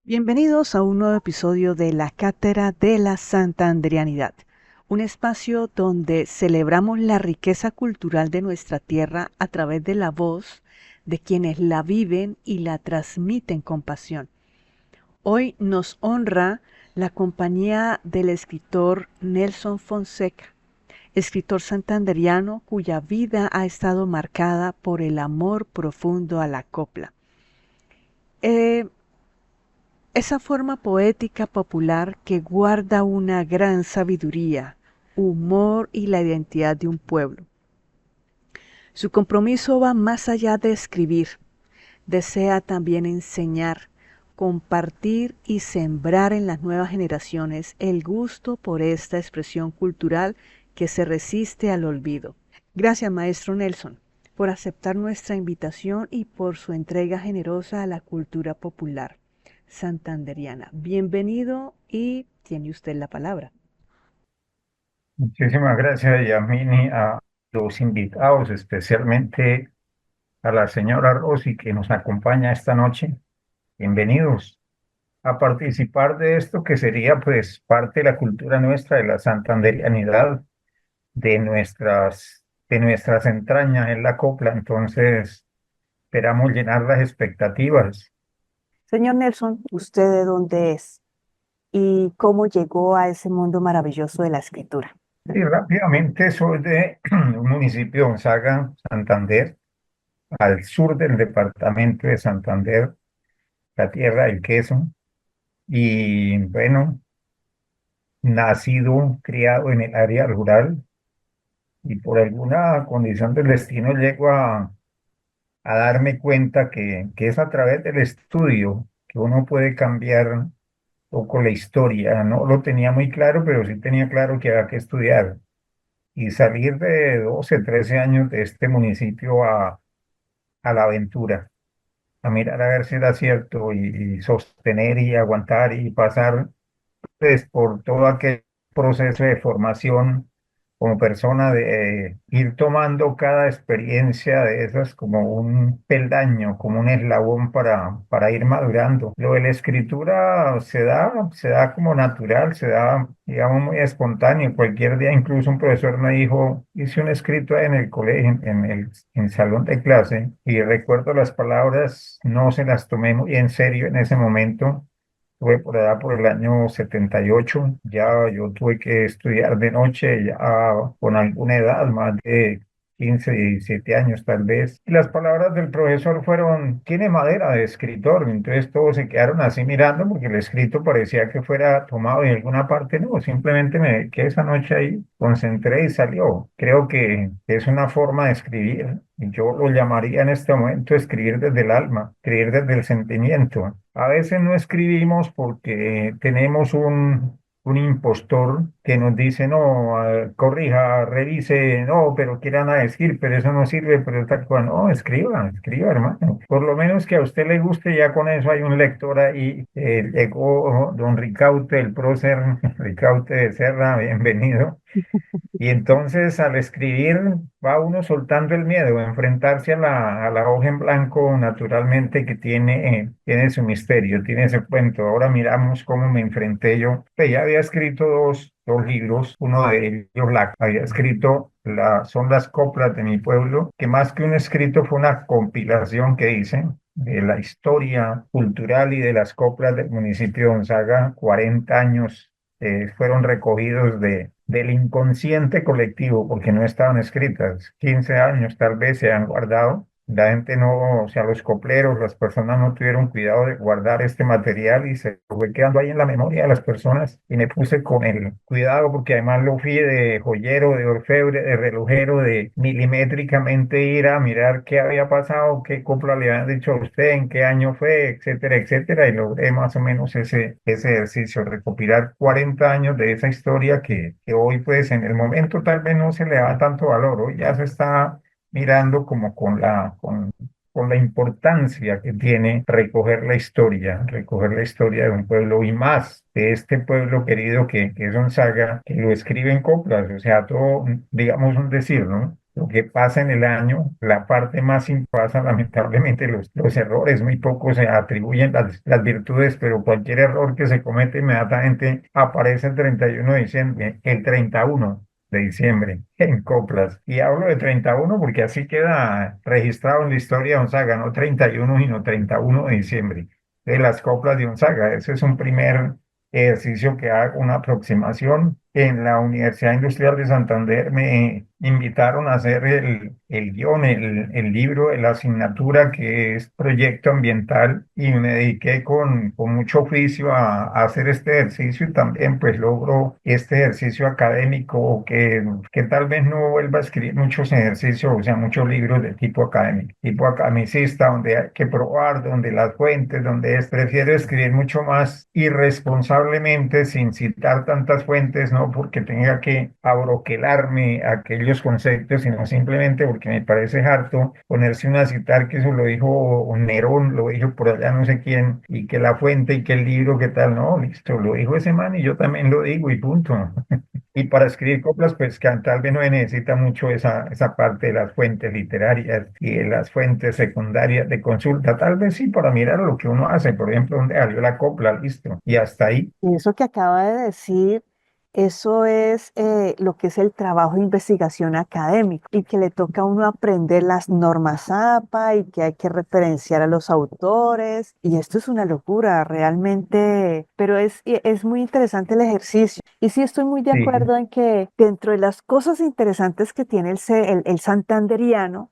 Bienvenidos a un nuevo episodio de la Cátedra de la Santanderianidad, un espacio donde celebramos la riqueza cultural de nuestra tierra a través de la voz de quienes la viven y la transmiten con pasión. Hoy nos honra la compañía del escritor Nelson Fonseca, escritor santanderiano cuya vida ha estado marcada por el amor profundo a la copla. Esa forma poética popular que guarda una gran sabiduría, humor y la identidad de un pueblo. Su compromiso va más allá de escribir, desea también enseñar, compartir y sembrar en las nuevas generaciones el gusto por esta expresión cultural que se resiste al olvido. Gracias, maestro Nelson, por aceptar nuestra invitación y por su entrega generosa a la cultura popular santanderiana. Bienvenido y tiene usted la palabra. Muchísimas gracias, Yasmini, a los invitados, especialmente a la señora Rosy que nos acompaña esta noche. Bienvenidos a participar de esto que sería pues parte de la cultura nuestra, de la santanderianidad, de nuestras entrañas en la copla. Entonces, esperamos llenar las expectativas. Señor Nelson, ¿usted de dónde es? ¿Y cómo llegó a ese mundo maravilloso de la escritura? Y rápidamente soy de un municipio de Gonzaga, Santander, al sur del departamento de Santander, la tierra del queso. Y bueno, nacido, criado en el área rural y por alguna condición del destino llego a darme cuenta que es a través del estudio que uno puede cambiar un poco la historia. No lo tenía muy claro, pero sí tenía claro que había que estudiar y salir de 12, 13 años de este municipio a la aventura, a mirar a ver si era cierto y sostener y aguantar y pasar pues, por todo aquel proceso de formación como persona, de ir tomando cada experiencia de esas como un peldaño, como un eslabón para ir madurando. Lo de la escritura se da como natural, se da, digamos, muy espontáneo. Cualquier día, incluso un profesor me dijo, hice un escrito en el colegio, en el salón de clase, y recuerdo las palabras, no se las tomé muy en serio en ese momento. Fue por allá por el año 78. Ya yo tuve que estudiar de noche, ya con alguna edad, más de 15 17 años tal vez. Y las palabras del profesor fueron, tiene madera de escritor. Entonces todos se quedaron así mirando porque el escrito parecía que fuera tomado de alguna parte. No, simplemente me quedé esa noche ahí, concentré y salió. Creo que es una forma de escribir. Y yo lo llamaría en este momento escribir desde el alma, escribir desde el sentimiento. A veces no escribimos porque tenemos un impostor que nos dice, no, corrija, revise, no, pero quieran a decir, pero eso no sirve, pero tal cual. No, escriba, escriba, hermano. Por lo menos que a usted le guste, ya con eso hay un lector ahí. Llegó don Ricaute, el prócer Ricaute de Serra, bienvenido. Y entonces al escribir va uno soltando el miedo, a enfrentarse a la hoja en blanco naturalmente que tiene su misterio, tiene ese cuento. Ahora miramos cómo me enfrenté yo. Pues ya había escrito dos libros, uno de ellos había escrito son las coplas de mi pueblo, que más que un escrito fue una compilación que hice de la historia cultural y de las coplas del municipio de Gonzaga, 40 años fueron recogidos del inconsciente colectivo, porque no estaban escritas. 15 años tal vez se han guardado. La gente no, o sea, los copleros, las personas no tuvieron cuidado de guardar este material y se fue quedando ahí en la memoria de las personas. Y me puse con el cuidado, porque además lo fui de joyero, de orfebre, de relojero, de milimétricamente ir a mirar qué había pasado, qué copla le habían dicho a usted, en qué año fue, etcétera, etcétera. Y logré más o menos ese ejercicio, recopilar 40 años de esa historia que hoy pues en el momento tal vez no se le da tanto valor. Hoy ya se está mirando como con la importancia que tiene recoger la historia de un pueblo y más de este pueblo querido que es Gonzaga, que lo escribe en coplas, o sea, todo, digamos un decir, ¿no? lo que pasa en el año, la parte más pasa lamentablemente los errores, muy pocos se atribuyen las virtudes, pero cualquier error que se comete inmediatamente aparece el 31 de diciembre, el 31 de diciembre en coplas. Y hablo de 31 porque así queda registrado en la historia de Gonzaga, no 31 sino 31 de diciembre de las coplas de Gonzaga. Ese es un primer ejercicio que hago, una aproximación. En la Universidad Industrial de Santander me invitaron a hacer el guión, el libro, la asignatura que es proyecto ambiental y me dediqué con mucho oficio a hacer este ejercicio y también pues logro este ejercicio académico que tal vez no vuelva a escribir muchos ejercicios, o sea, muchos libros de tipo académico, tipo academicista, donde hay que probar, donde las fuentes, prefiero escribir mucho más irresponsablemente sin citar tantas fuentes, no porque tenga que abroquelarme aquellos conceptos, sino simplemente porque me parece harto ponerse uno a citar que eso lo dijo Nerón, lo dijo por allá no sé quién, y que la fuente y que el libro, qué tal, no, listo, lo dijo ese man y yo también lo digo y punto. Y para escribir coplas, pues que tal vez no se necesita mucho esa parte de las fuentes literarias y de las fuentes secundarias de consulta. Tal vez sí para mirar lo que uno hace, por ejemplo, donde salió la copla, listo. Y hasta ahí. Y eso que acaba de decir, eso es lo que es el trabajo de investigación académico y que le toca a uno aprender las normas APA y que hay que referenciar a los autores. Y esto es una locura realmente, pero es muy interesante el ejercicio. Y sí estoy muy de Sí, acuerdo en que dentro de las cosas interesantes que tiene el santanderiano,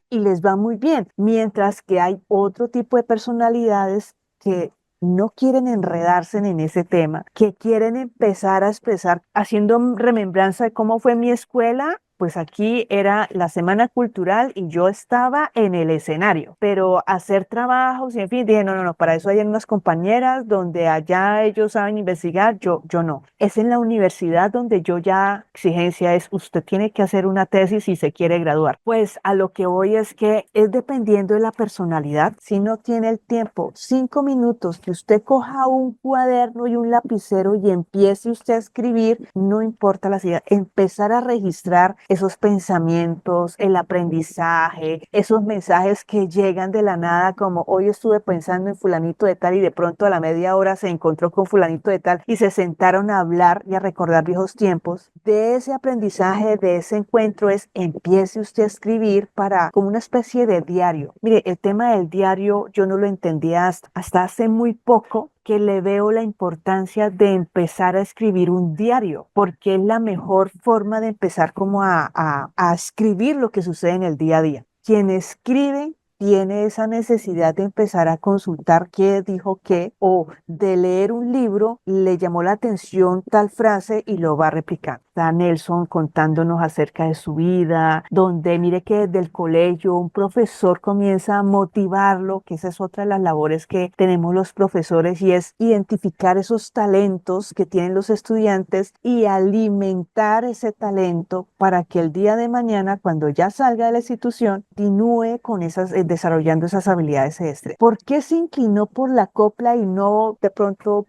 y les va muy bien, mientras que hay otro tipo de personalidades que no quieren enredarse en ese tema, que quieren empezar a expresar haciendo remembranza de cómo fue mi escuela. Pues aquí era la semana cultural y yo estaba en el escenario, pero hacer trabajos y en fin, dije, no, no, no, para eso hay unas compañeras donde allá ellos saben investigar, yo no. Es en la universidad donde yo ya exigencia es, usted tiene que hacer una tesis si se quiere graduar. Pues a lo que voy es que es dependiendo de la personalidad. Si no tiene el tiempo, 5 minutos que usted coja un cuaderno y un lapicero y empiece usted a escribir, no importa la ciudad, empezar a registrar esos pensamientos, el aprendizaje, esos mensajes que llegan de la nada, como hoy estuve pensando en fulanito de tal y de pronto a la media hora se encontró con fulanito de tal y se sentaron a hablar y a recordar viejos tiempos. De ese aprendizaje, de ese encuentro es empiece usted a escribir para como una especie de diario. Mire, el tema del diario yo no lo entendía hasta hace muy poco, que le veo la importancia de empezar a escribir un diario, porque es la mejor forma de empezar como a escribir lo que sucede en el día a día. Quien escribe tiene esa necesidad de empezar a consultar qué dijo qué, o de leer un libro, le llamó la atención tal frase y lo va a replicar. Está Nelson contándonos acerca de su vida, donde mire que desde el colegio un profesor comienza a motivarlo, que esa es otra de las labores que tenemos los profesores, y es identificar esos talentos que tienen los estudiantes y alimentar ese talento para que el día de mañana, cuando ya salga de la institución, continúe con desarrollando esas habilidades extras. ¿Por qué se inclinó por la copla y no de pronto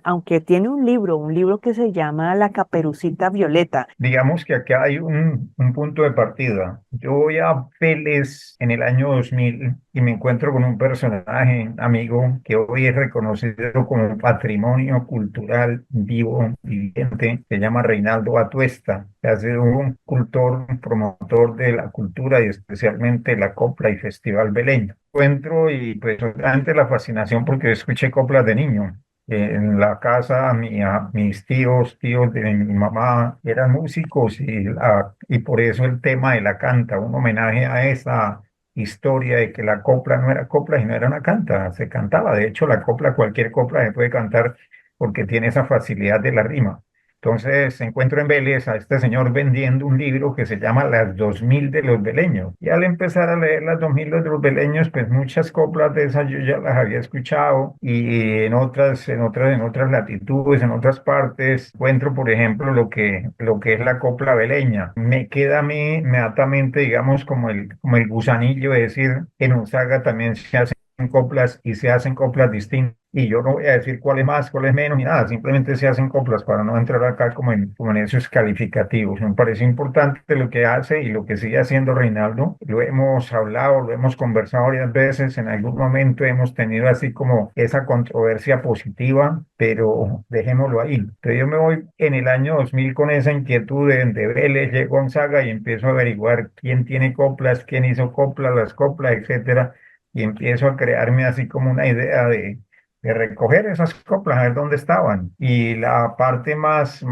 aunque tiene un libro que se llama La Caperucita Violeta? digamos que acá hay un punto de partida. Yo voy a Vélez en el año 2000 y me encuentro con un personaje amigo que hoy es reconocido como patrimonio cultural vivo, viviente, se llama Reinaldo Atuesta, que ha sido un cultor, un promotor de la cultura y especialmente la copla y festival veleño. Encuentro y pues obviamente la fascinación porque escuché coplas de niño en la casa, mis tíos de mi mamá eran músicos y por eso el tema de la canta, un homenaje a esa historia de que la copla no era copla y no era una canta, se cantaba. De hecho, la copla, cualquier copla se puede cantar porque tiene esa facilidad de la rima. Entonces encuentro en Vélez a este señor vendiendo un libro que se llama Las 2000 de los Beleños. Y al empezar a leer Las 2000 de los Beleños, pues muchas coplas de esas yo ya las había escuchado y en otras latitudes, en otras partes, encuentro, por ejemplo, lo que es la copla beleña. Me queda a mí inmediatamente, digamos, como el gusanillo de decir, en Gonzaga también se hace coplas y se hacen coplas distintas. Y yo no voy a decir cuál es más, cuál es menos, ni nada, simplemente se hacen coplas para no entrar acá como en esos calificativos. Me parece importante lo que hace y lo que sigue haciendo Reinaldo. Lo hemos hablado, lo hemos conversado varias veces, en algún momento hemos tenido así como esa controversia positiva, pero dejémoslo ahí. Entonces yo me voy en el año 2000 con esa inquietud de Vélez, llego a Gonzaga y empiezo a averiguar quién tiene coplas, quién hizo coplas, las coplas, etcétera, y empiezo a crearme así como una idea de recoger esas coplas, a ver dónde estaban. Y la parte más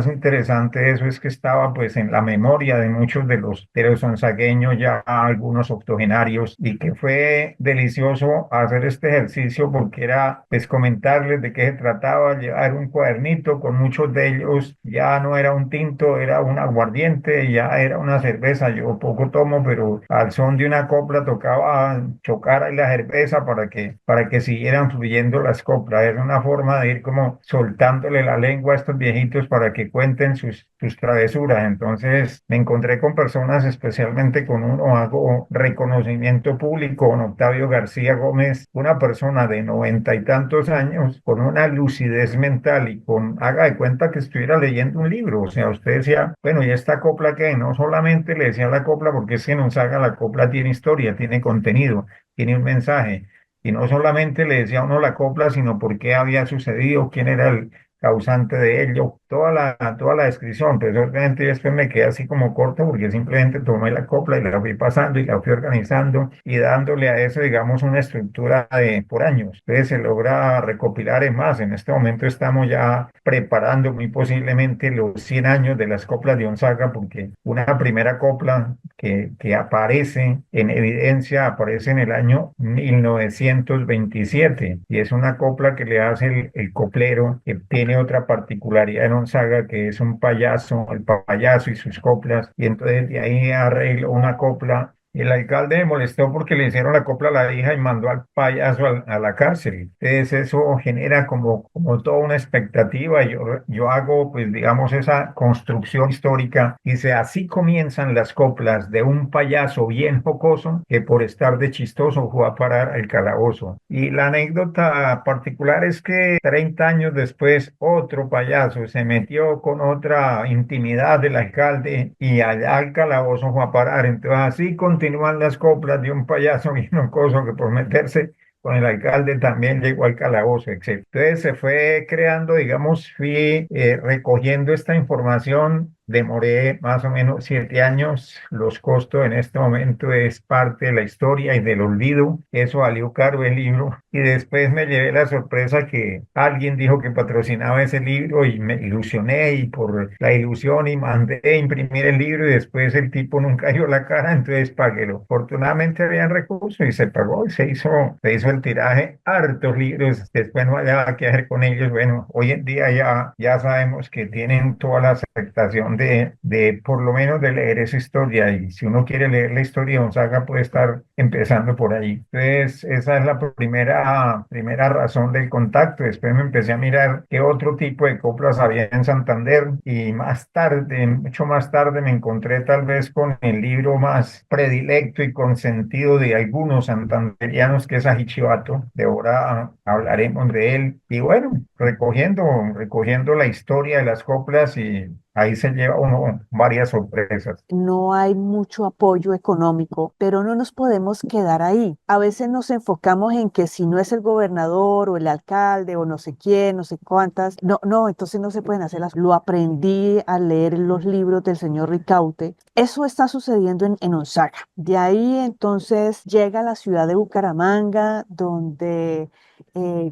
interesante de eso es que estaba pues en la memoria de muchos de los sonsagueños, ya algunos octogenarios, y que fue delicioso hacer este ejercicio porque era pues comentarles de qué se trataba, llevar un cuadernito con muchos de ellos, ya no era un tinto, era un aguardiente, ya era una cerveza, yo poco tomo, pero al son de una copla tocaba chocar ahí la cerveza para que siguieran fluyendo las coplas. Era una forma de ir como soltándole la lengua a estos viejitos para que cuenten sus travesuras. Entonces me encontré con personas, especialmente con uno, hago reconocimiento público, con Octavio García Gómez, una persona de 90 y tantos años, con una lucidez mental y haga de cuenta que estuviera leyendo un libro. O sea, usted decía, bueno, ¿y esta copla qué? No solamente le decía la copla, porque es que en Gonzaga la copla tiene historia, tiene contenido, tiene un mensaje. Y no solamente le decía a uno la copla, sino por qué había sucedido, quién era el causante de ello, toda la descripción. Pues obviamente yo después me quedé así como corto porque simplemente tomé la copla y la fui pasando y la fui organizando y dándole a eso, digamos, una estructura de por años. Entonces se logra recopilar en más. En este momento estamos ya preparando muy posiblemente los 100 años de las coplas de Gonzaga, porque una primera copla que aparece en evidencia, aparece en el año 1927 y es una copla que le hace el coplero, que tiene otra particularidad en Gonzaga, que es un payaso, el payaso y sus coplas, y entonces de ahí arreglo una copla. El alcalde me molestó porque le hicieron la copla a la hija y mandó al payaso a la cárcel. Entonces eso genera como toda una expectativa. Yo hago, pues digamos, esa construcción histórica. Dice, así comienzan las coplas de un payaso bien jocoso que por estar de chistoso fue a parar al calabozo. Y la anécdota particular es que 30 años después otro payaso se metió con otra intimidad del alcalde y allá al calabozo fue a parar. Entonces así continúan las coplas de un payaso bien jocoso que por meterse con el alcalde también llegó al calabozo, etc. Entonces se fue creando, digamos, fui recogiendo esta información. Demoré más o menos 7 años. Los costos en este momento es parte de la historia y del olvido. Eso valió caro el libro. Y después me llevé la sorpresa que alguien dijo que patrocinaba ese libro y me ilusioné y por la ilusión y mandé a imprimir el libro y después el tipo nunca dio la cara, entonces páguelo. Afortunadamente habían recursos y se pagó y se hizo el tiraje. Hartos libros. Después no había qué hacer con ellos. Bueno, hoy en día ya sabemos que tienen toda la aceptación de por lo menos de leer esa historia, y si uno quiere leer la historia de Gonzaga puede estar empezando por ahí. Entonces esa es la primera razón del contacto. Después me empecé a mirar qué otro tipo de coplas había en Santander y más tarde, mucho más tarde, me encontré tal vez con el libro más predilecto y consentido de algunos santanderianos, que es Ajichivato. De ahora hablaremos de él. Y bueno, recogiendo la historia de las coplas, y ahí se lleva uno varias sorpresas. No hay mucho apoyo económico, pero no nos podemos quedar ahí. A veces nos enfocamos en que si no es el gobernador o el alcalde o no sé quién, no sé cuántas, no, entonces no se pueden hacer las. Lo aprendí a leer los libros del señor Ricaute. Eso está sucediendo en Gonzaga. De ahí entonces llega a la ciudad de Bucaramanga, donde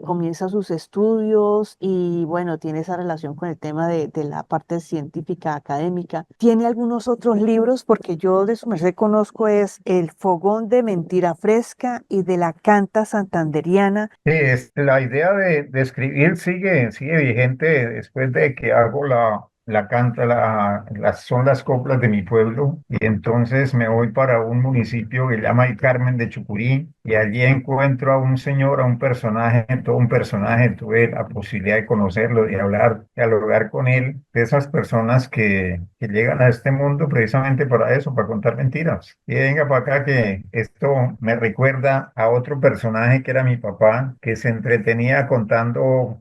comienza sus estudios y bueno, tiene esa relación con el tema de la parte científica, académica. Tiene algunos otros libros, porque yo de su merced conozco es El Fogón de Mentira Fresca y de la Canta Santanderiana. Sí, la idea de escribir sigue vigente después de que hago la canta, son las coplas de mi pueblo, y entonces me voy para un municipio que se llama el Carmen de Chucurí, y allí encuentro a un señor, a un personaje, todo un personaje, tuve la posibilidad de conocerlo, de hablar, de dialogar con él, de esas personas que llegan a este mundo precisamente para eso, para contar mentiras. Y venga para acá que esto me recuerda a otro personaje que era mi papá, que se entretenía contando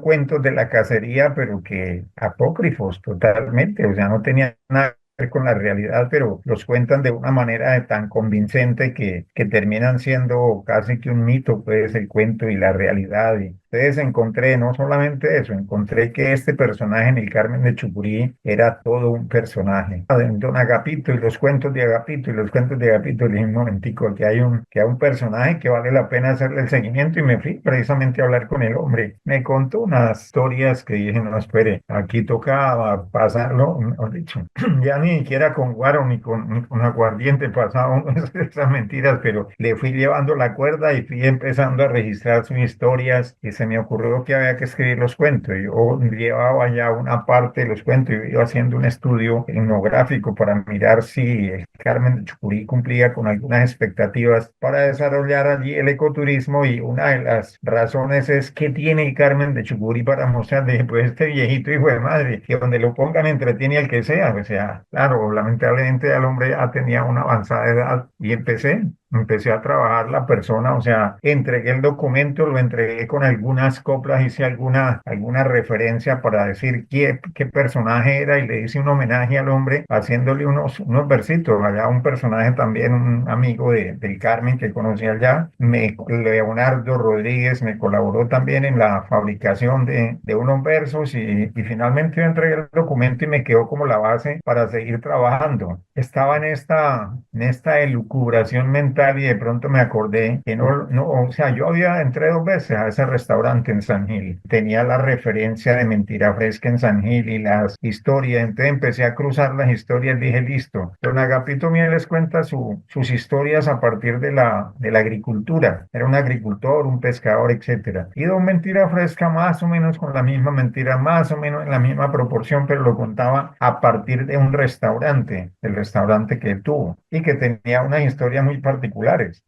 cuentos de la cacería, pero que apócrifos totalmente, o sea, no tenía nada que ver con la realidad, pero los cuentan de una manera tan convincente que terminan siendo casi que un mito, pues, el cuento y la realidad. Y entonces encontré no solamente eso, encontré que este personaje en el Carmen de Chucurí era todo un personaje. Don Agapito y los cuentos de Agapito y los cuentos de Agapito, le dije un momentico, que hay un personaje que vale la pena hacerle el seguimiento, y me fui precisamente a hablar con el hombre. Me contó unas historias que dije, no, espere, aquí tocaba pasarlo, mejor dicho, ya ni siquiera con guaro ni con aguardiente pasaba uno esas mentiras, pero le fui llevando la cuerda y fui empezando a registrar sus historias, y se me ocurrió que había que escribir los cuentos. Yo llevaba ya una parte de los cuentos y iba haciendo un estudio etnográfico para mirar si el Carmen de Chucurí cumplía con algunas expectativas para desarrollar allí el ecoturismo, y una de las razones es que tiene el Carmen de Chucurí para mostrar, dije, pues este viejito hijo de madre, que donde lo pongan entretiene al que sea, o sea, claro, lamentablemente el hombre ya tenía una avanzada edad, y empecé a trabajar la persona, o sea, entregué el documento, lo entregué con algunas coplas, hice alguna referencia para decir qué personaje era, y le hice un homenaje al hombre haciéndole unos versitos. Allá un personaje también, un amigo del Carmen que conocí allá, Leonardo Rodríguez, me colaboró también en la fabricación de unos versos, y finalmente yo entregué el documento y me quedó como la base para seguir trabajando. Estaba en esta elucubración mental, y de pronto me acordé que no, o sea, yo entré 2 veces a ese restaurante en San Gil, tenía la referencia de Mentira Fresca en San Gil y las historias, entonces empecé a cruzar las historias, dije, listo, don Agapito Mieles cuenta sus historias a partir de la agricultura, era un agricultor, un pescador, etcétera, y don Mentira Fresca más o menos con la misma mentira, más o menos en la misma proporción, pero lo contaba a partir de un restaurante, el restaurante que él tuvo, y que tenía unas historias muy particulares.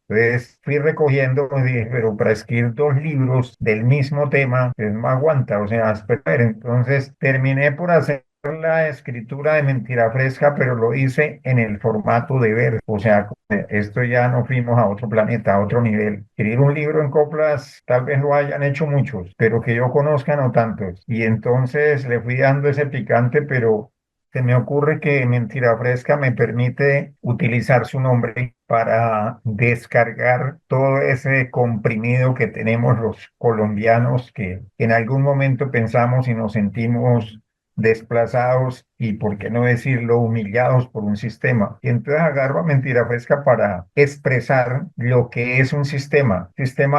Entonces fui recogiendo y dije, pero para escribir 2 libros del mismo tema, pues no aguanta, o sea, espera. Entonces terminé por hacer la escritura de Mentira Fresca, pero lo hice en el formato de verso, o sea, esto ya no fuimos a otro planeta, a otro nivel. Escribir un libro en coplas, tal vez lo hayan hecho muchos, pero que yo conozca no tantos. Y entonces le fui dando ese picante, pero se me ocurre que Mentira Fresca me permite utilizar su nombre para descargar todo ese comprimido que tenemos los colombianos, que en algún momento pensamos y nos sentimos desplazados y, por qué no decirlo, humillados por un sistema. Y entonces agarro a Mentira Fresca para expresar lo que es un sistema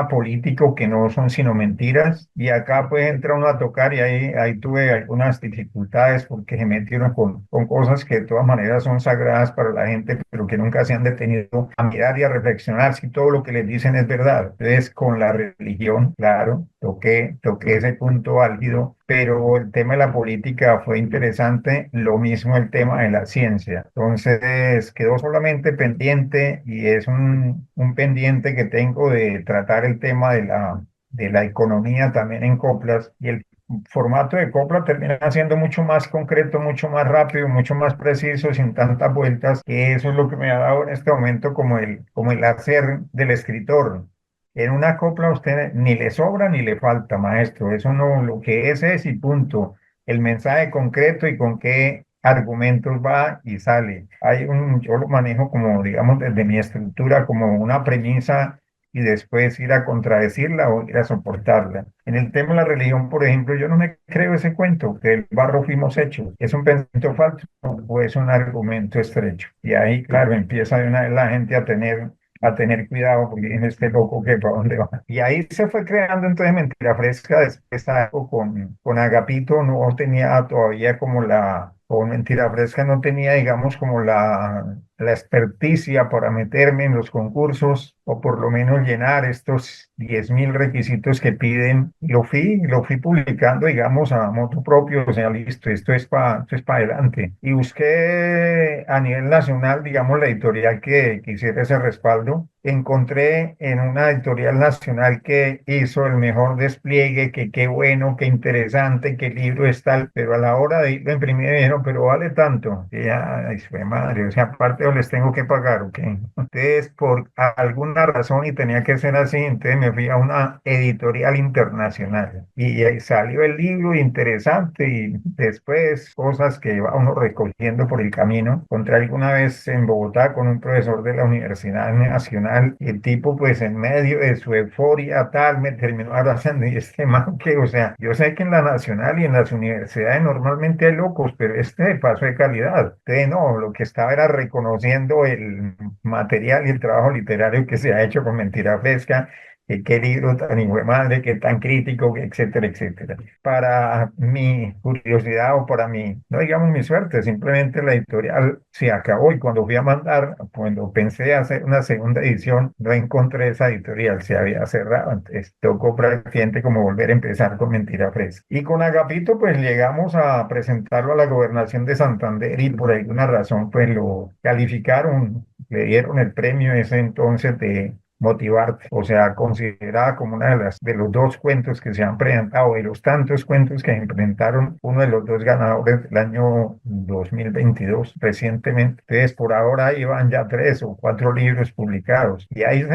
político que no son sino mentiras. Y acá pues entra uno a tocar, y ahí tuve algunas dificultades porque se metieron con cosas que de todas maneras son sagradas para la gente, pero que nunca se han detenido a mirar y a reflexionar si todo lo que les dicen es verdad. Entonces con la religión, claro, toqué ese punto álgido, pero el tema de la política fue interesante, lo mismo el tema de la ciencia. Entonces quedó solamente pendiente, y es un pendiente que tengo, de tratar el tema de la economía también en coplas, y el formato de copla termina siendo mucho más concreto, mucho más rápido, mucho más preciso, sin tantas vueltas, que eso es lo que me ha dado en este momento como el hacer del escritor. En una copla a usted ni le sobra ni le falta, maestro. Eso no, lo que es y punto. El mensaje concreto y con qué argumentos va y sale. Yo lo manejo como, digamos, desde mi estructura, como una premisa, y después ir a contradecirla o ir a soportarla. En el tema de la religión, por ejemplo, yo no me creo ese cuento, que el barro fuimos hechos. ¿Es un pensamiento falso o es un argumento estrecho? Y ahí, claro, empieza de una vez la gente a tener cuidado, porque en este loco que para dónde va. Y ahí se fue creando entonces Mentira Fresca. Después con Agapito no tenía todavía como con Mentira Fresca no tenía, digamos, como la experticia para meterme en los concursos o por lo menos llenar estos 10.000 requisitos que piden. Lo fui publicando, digamos, a motu propio, o sea, listo, esto es para adelante. Y busqué a nivel nacional, digamos, la editorial que hiciera ese respaldo. Encontré en una editorial nacional que hizo el mejor despliegue, que qué bueno, qué interesante, qué libro es tal, pero a la hora de irlo a imprimir me dijeron, pero vale tanto. Y ya, ay, fue madre, o sea, aparte les tengo que pagar, ¿ok? Entonces, por alguna razón, y tenía que ser así, entonces me fui a una editorial internacional y ahí salió el libro interesante y después cosas que va uno recogiendo por el camino. Encontré alguna vez en Bogotá con un profesor de la Universidad Nacional y el tipo pues en medio de su euforia tal me terminó abrazando y este man que, o sea, yo sé que en la Nacional y en las universidades normalmente hay locos, pero este de paso de calidad. Entonces no, lo que estaba era reconociendo el material y el trabajo literario que se ha hecho con Mentira Fresca, que qué libro tan hijo de madre, qué tan crítico, etcétera, etcétera. Para mi curiosidad o para mi, no digamos mi suerte, simplemente la editorial se acabó y cuando fui a mandar, cuando pensé hacer una segunda edición, no encontré esa editorial, se había cerrado, entonces tocó prácticamente como volver a empezar con Mentira Fresca. Y con Agapito pues llegamos a presentarlo a la gobernación de Santander y por alguna razón pues lo calificaron, le dieron el premio ese entonces de Motivarte, o sea, considerada como una de los dos cuentos que se han presentado, de los tantos cuentos que se presentaron, uno de los dos ganadores del año 2022 recientemente. Entonces, por ahora iban ya 3 o 4 libros publicados y ahí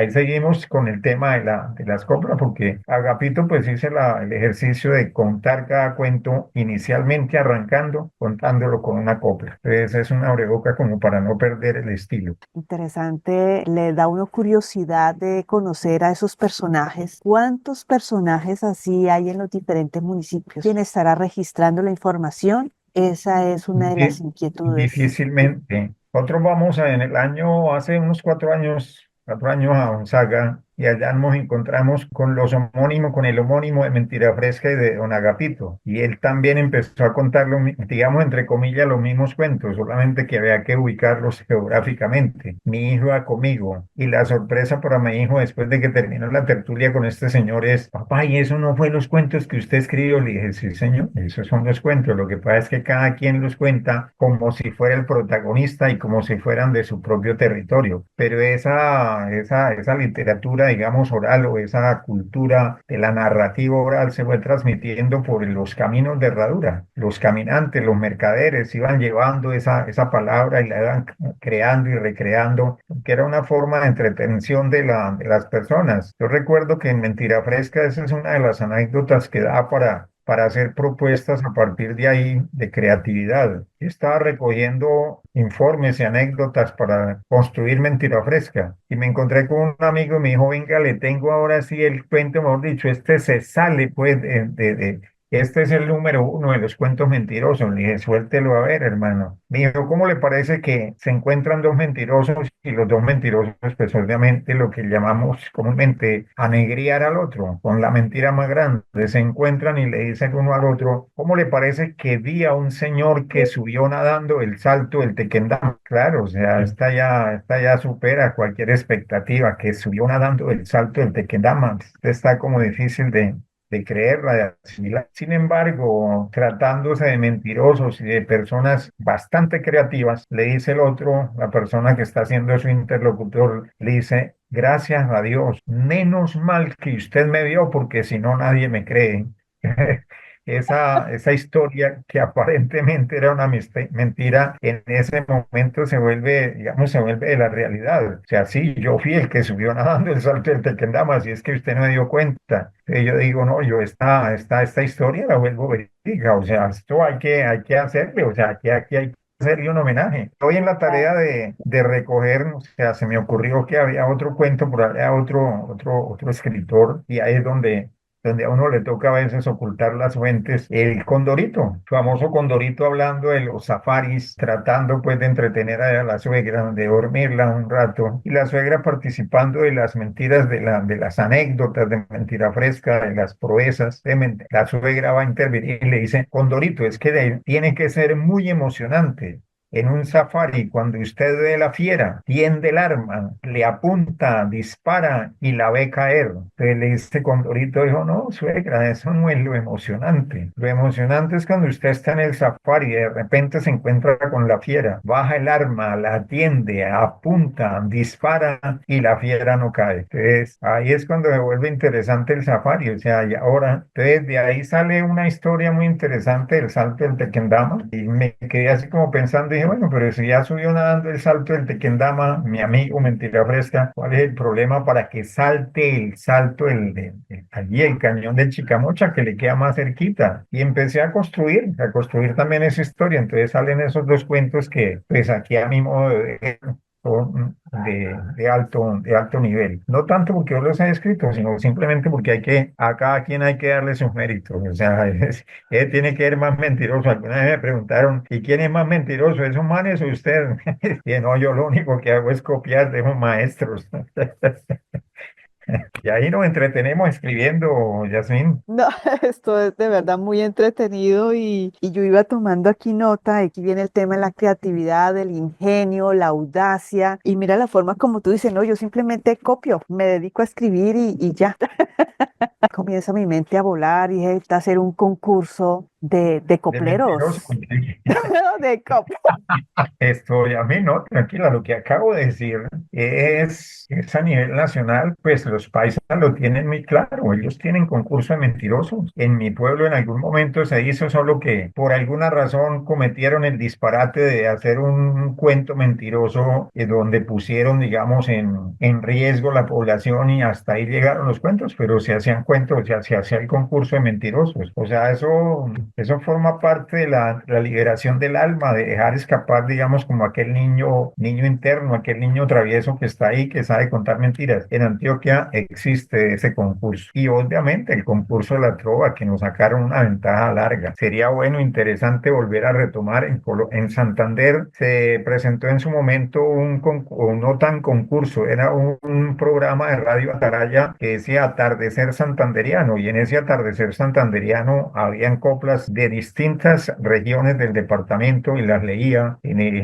seguimos con el tema de las coplas, porque Agapito pues hice el ejercicio de contar cada cuento inicialmente arrancando, contándolo con una copla. Entonces, es una abrebocas como para no perder el estilo. Interesante, le da uno curiosidad de conocer a esos personajes. ¿Cuántos personajes así hay en los diferentes municipios? ¿Quién estará registrando la información? Esa es una de las inquietudes. Difícilmente. Nosotros vamos en el año, hace unos 4 años a Gonzaga y allá nos encontramos con con el homónimo de Mentira Fresca y de Don Agapito. Y él también empezó a contar, digamos, entre comillas, los mismos cuentos, solamente que había que ubicarlos geográficamente. Mi hijo va conmigo. Y la sorpresa para mi hijo después de que terminó la tertulia con este señor es, papá, ¿y eso no fue los cuentos que usted escribió? Le dije, sí, señor, esos son los cuentos. Lo que pasa es que cada quien los cuenta como si fuera el protagonista y como si fueran de su propio territorio. Pero esa literatura, digamos, oral o esa cultura de la narrativa oral se fue transmitiendo por los caminos de herradura. Los caminantes, los mercaderes iban llevando esa palabra y la iban creando y recreando, que era una forma de entretención de las personas. Yo recuerdo que en Mentira Fresca esa es una de las anécdotas que da para hacer propuestas a partir de ahí de creatividad. Estaba recogiendo informes y anécdotas para construir Mentira Fresca y me encontré con un amigo y me dijo, venga, le tengo ahora sí el cuento, mejor dicho, este se sale pues este es el número uno de los cuentos mentirosos. Le dije, suéltelo a ver, hermano. Me dijo, ¿cómo le parece que se encuentran dos mentirosos y los dos mentirosos, pues obviamente lo que llamamos comúnmente anegriar al otro, con la mentira más grande? Se encuentran y le dicen uno al otro, ¿cómo le parece que vi a un señor que subió nadando el salto del Tequendama? Claro, o sea, esta ya supera cualquier expectativa, que subió nadando el salto del Tequendama. Está como difícil de creerla, de asimilar. Sin embargo, tratándose de mentirosos y de personas bastante creativas, le dice el otro, la persona que está siendo su interlocutor, le dice, gracias a Dios, menos mal que usted me vio porque si no nadie me cree. Esa historia que aparentemente era una mentira, en ese momento se vuelve, digamos, se vuelve de la realidad. O sea, sí, yo fui el que subió nadando el salto del Tequendama, si es que usted no me dio cuenta. Yo digo, no, yo esta historia la vuelvo verídica, o sea, esto hay que hacerle, o sea, aquí hay que hacerle un homenaje. Estoy en la tarea de recoger, o sea, se me ocurrió que había otro cuento por allá, otro escritor, y ahí es donde a uno le toca a veces ocultar las fuentes, el Condorito, famoso Condorito hablando de los safaris, tratando pues de entretener a la suegra, de dormirla un rato, y la suegra participando de las mentiras, de las anécdotas de Mentira Fresca, de las proezas, la suegra va a intervenir y le dice, Condorito, es que tiene que ser muy emocionante en un safari, cuando usted ve la fiera, tiende el arma, le apunta, dispara y la ve caer. Entonces le dice Condorito, dijo, no, suegra, eso no es lo emocionante. Lo emocionante es cuando usted está en el safari y de repente se encuentra con la fiera, baja el arma, la atiende, apunta, dispara y la fiera no cae. Entonces ahí es cuando se vuelve interesante el safari, o sea, y ahora, entonces de ahí sale una historia muy interesante del salto del Tequendama y me quedé así como pensando, dije, bueno, pero si ya subió nadando el salto del Tequendama, mi amigo Mentira Fresca, ¿cuál es el problema para que salte el salto allí el cañón del Chicamocha que le queda más cerquita? Y empecé a construir también esa historia, entonces salen esos dos cuentos que pues aquí a mi modo de ver, son de alto nivel. No tanto porque yo los he escrito, sino simplemente porque a cada quien hay que darle sus méritos. O sea, él tiene que ser más mentiroso. Alguna vez me preguntaron, ¿y quién es más mentiroso? ¿Esos manes o usted? Y no, yo lo único que hago es copiar de esos maestros. Y ahí nos entretenemos escribiendo, Yasmín. No, esto es de verdad muy entretenido y yo iba tomando aquí nota, aquí viene el tema de la creatividad, el ingenio, la audacia y mira la forma como tú dices, no, yo simplemente copio, me dedico a escribir y ya. Comienza mi mente a volar y es hacer un concurso de De mentiroso. copleros, de cop. Estoy a mí, no, tranquila, lo que acabo de decir es a nivel nacional, pues los paisas lo tienen muy claro, ellos tienen concurso de mentirosos. En mi pueblo en algún momento se hizo, solo que por alguna razón cometieron el disparate de hacer un cuento mentiroso donde pusieron, digamos, en riesgo la población y hasta ahí llegaron los cuentos, pero se hacían cuentos, se hacía el concurso de mentirosos. O sea, eso forma parte de la liberación del alma, de dejar escapar, digamos, como aquel niño interno, aquel niño travieso que está ahí, que sabe contar mentiras. En Antioquia existe ese concurso. Y obviamente el concurso de la trova, que nos sacaron una ventaja larga. Sería bueno, interesante volver a retomar. En Santander se presentó en su momento o no tan concurso, era un programa de radio Ataraya que decía Atardecer Santanderiano. Y en ese Atardecer Santanderiano habían coplas de distintas regiones del departamento y las leía.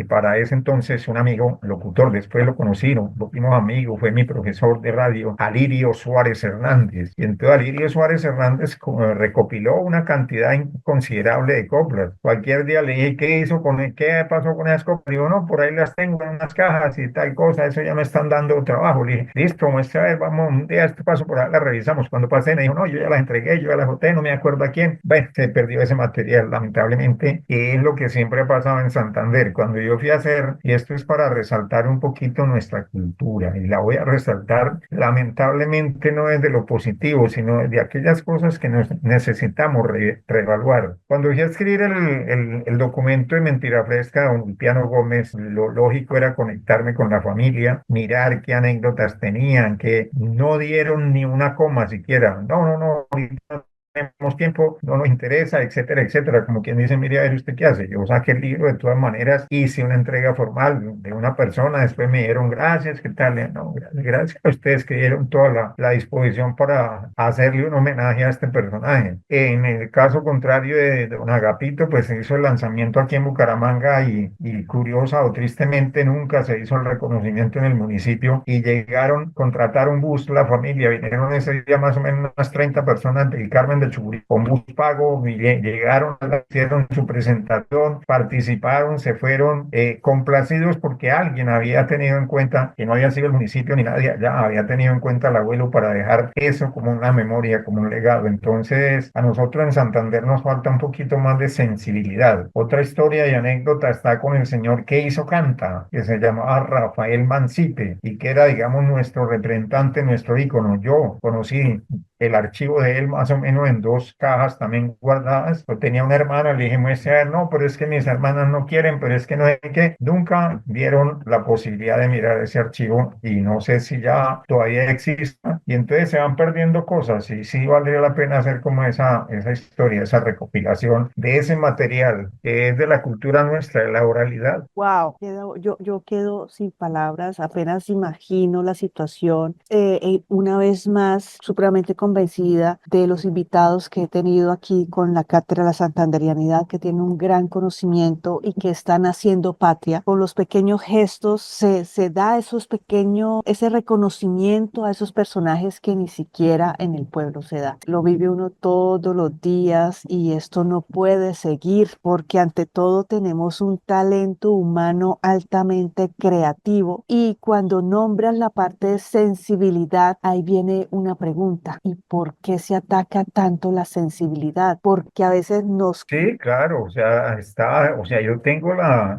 Para ese entonces un amigo locutor, después lo conocí, lo fuimos amigos, fue mi profesor de radio, Alirio Suárez Hernández. Y entonces Alirio Suárez Hernández recopiló una cantidad inconsiderable de coplas. Cualquier día le dije, ¿qué pasó con esas coplas? Digo, no, por ahí las tengo en unas cajas y tal cosa, eso ya me están dando trabajo. Le dije, listo, muestra, a ver, vamos, un día este paso por ahí, las revisamos. Cuando pasé, me dijo, no, yo ya las entregué, yo ya las boté, no me acuerdo a quién. Bueno, se perdió ese material, lamentablemente, y es lo que siempre ha pasado en Santander. Cuando yo fui a hacer, y esto es para resaltar un poquito nuestra cultura, y la voy a resaltar, lamentablemente no es de lo positivo, sino de aquellas cosas que necesitamos reevaluar. Cuando fui a escribir el documento de Mentira Fresca, don Piano Gómez, lo lógico era conectarme con la familia, mirar qué anécdotas tenían, que no dieron ni una coma siquiera. No, no, no, ahorita tenemos tiempo, no nos interesa, etcétera, etcétera. Como quien dice, mire, a ver, ¿usted qué hace? Yo saqué el libro, de todas maneras, hice una entrega formal de una persona, después me dieron gracias, ¿qué tal? No, gracias a ustedes que dieron toda la disposición para hacerle un homenaje a este personaje. En el caso contrario de don Agapito, pues se hizo el lanzamiento aquí en Bucaramanga y curiosa o tristemente nunca se hizo el reconocimiento en el municipio y contrataron un bus, la familia, vinieron ese día más o menos unas 30 personas del Carmen del Chucurí, con bus pago, llegaron, hicieron su presentación, participaron, se fueron complacidos porque alguien había tenido en cuenta, que no había sido el municipio ni nadie allá, había tenido en cuenta al abuelo para dejar eso como una memoria, como un legado. Entonces, a nosotros en Santander nos falta un poquito más de sensibilidad. Otra historia y anécdota está con el señor que hizo canta, que se llamaba Rafael Mancipe y que era, digamos, nuestro representante, nuestro ícono. Yo conocí el archivo de él más o menos en dos cajas también guardadas. Yo tenía una hermana, le dije, muestra, no, pero es que mis hermanas no quieren, pero es que no es que nunca vieron la posibilidad de mirar ese archivo y no sé si ya todavía exista. Y entonces se van perdiendo cosas y sí valdría la pena hacer como esa historia, esa recopilación de ese material que es de la cultura nuestra, de la oralidad. Wow, yo quedo sin palabras, apenas imagino la situación. Una vez más, supremamente convencido convencida de los invitados que he tenido aquí con la Cátedra de la Santanderianidad, que tienen un gran conocimiento y que están haciendo patria. Con los pequeños gestos se da ese reconocimiento a esos personajes que ni siquiera en el pueblo se da. Lo vive uno todos los días y esto no puede seguir porque ante todo tenemos un talento humano altamente creativo y cuando nombras la parte de sensibilidad, ahí viene una pregunta: ¿y por qué se ataca tanto la sensibilidad? Porque a veces nos... Sí, claro, yo tengo